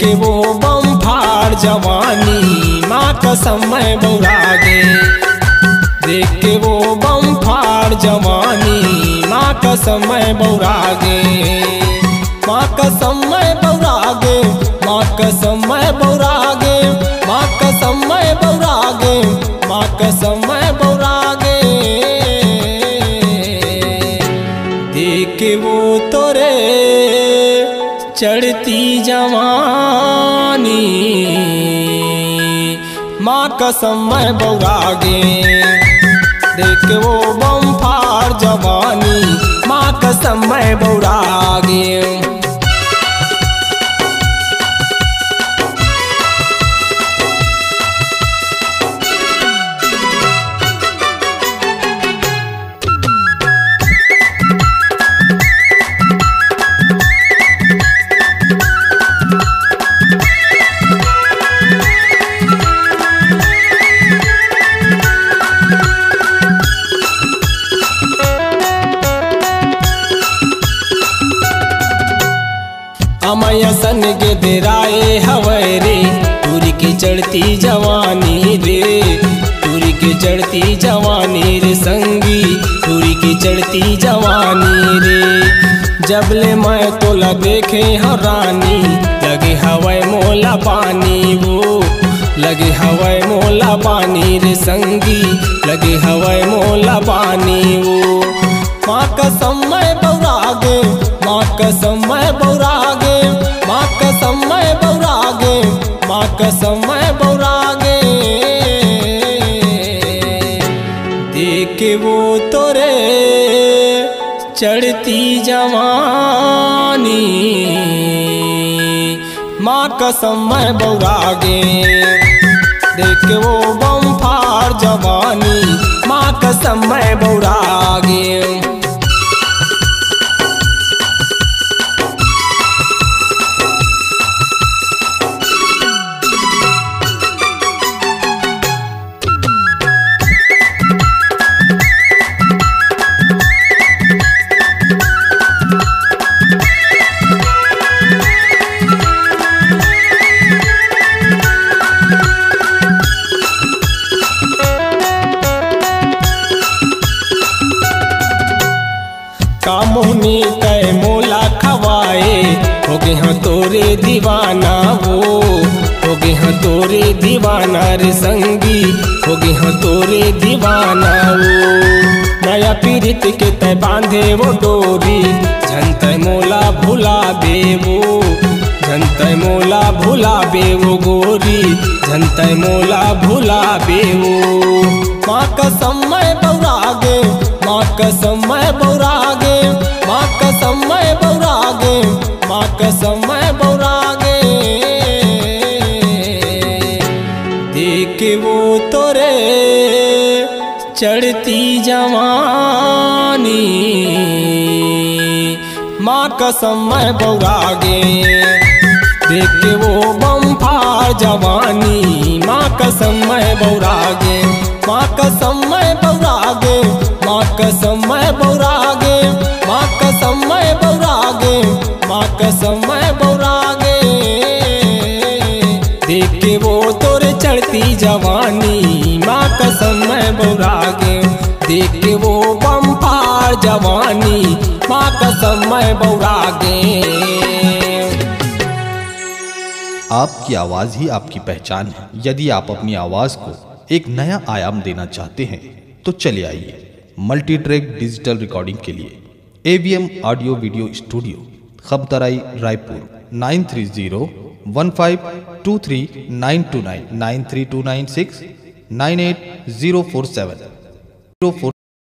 के वो बम फाड़ जवानी माँ कसम मैं बौरागे। देख के वो बम फाड़ जवानी माँ कसम मैं बौरागे। माँ कसम मैं बौरागे, माँ कसम मैं बौरागे, माँ कसम मैं बौरागे, माँ कसम मैं बौरागे। देख के वो तोरे चढ़ती जवानी माँ कसम मैं बौरागे। देख के वो बम फाड़ जवानी माँ कसम मैं बौरागे। अमय सन के देराए हवै रे तुरी की चढ़ती जवानी रे। तुरी की चढ़ती जवानी रे संगी, तुरी की चढ़ती जवानी रे। जबले मैं तोला देखे हरानी लगे हवै मोला पानी वो। लगे हवै मोला पानी रे संगी, लगे हवै मोला पानी वो। माँ कसम मैं बौरागे, माँ कसम मैं बौरागे, माँ कसम मैं बौरागे, माँ कसम मैं बौरागे। देख के वो तोरे चढ़ती जवानी माँ कसम मैं बौरागे। देख के वो बम फाड़ जवानी माँ कसम मैं बौरागे। कामुनी कै मोला खवाए हो गए हाँ तोरे दीवाना वो। हो गए हाँ तोरे दीवाना रे संगी, हो गए हाँ तोरे दीवाना वो। नया पीड़ित के तय बांधे वो डोरी झनतय मोला भुला बे वो। झनतय मोला भुला बे वो गोरी, झनतय मोला भुला बे वो। माँ कसम मैं बौरागे, माँ कसम मैं बौरागे, माँ कसम मैं बौरागे, माँ कसम मैं बौरागे। देख के वो तोरे चढ़ती जवानी माँ कसम मैं बौरागे। देख के वो बम फाड़ जवानी माँ कसम मैं बौरागे। माँ कसम मैं बौरागे, माँ कसम मैं बौरागे, माँ कसम मैं बौरागे, माँ कसम मैं बौरागे। देख के वो तोरे चढ़ती जवानी माँ कसम मैं बौरागे। देख के वो बम फाड़ जवानी माँ कसम मैं बौरागे। आपकी आवाज़ ही आपकी पहचान है। यदि आप अपनी आवाज़ को एक नया आयाम देना चाहते हैं तो चले आइए मल्टी ट्रैक डिजिटल रिकॉर्डिंग के लिए AVM audio video studio, Khamtarai, Raipur 9301523929 93296 98047।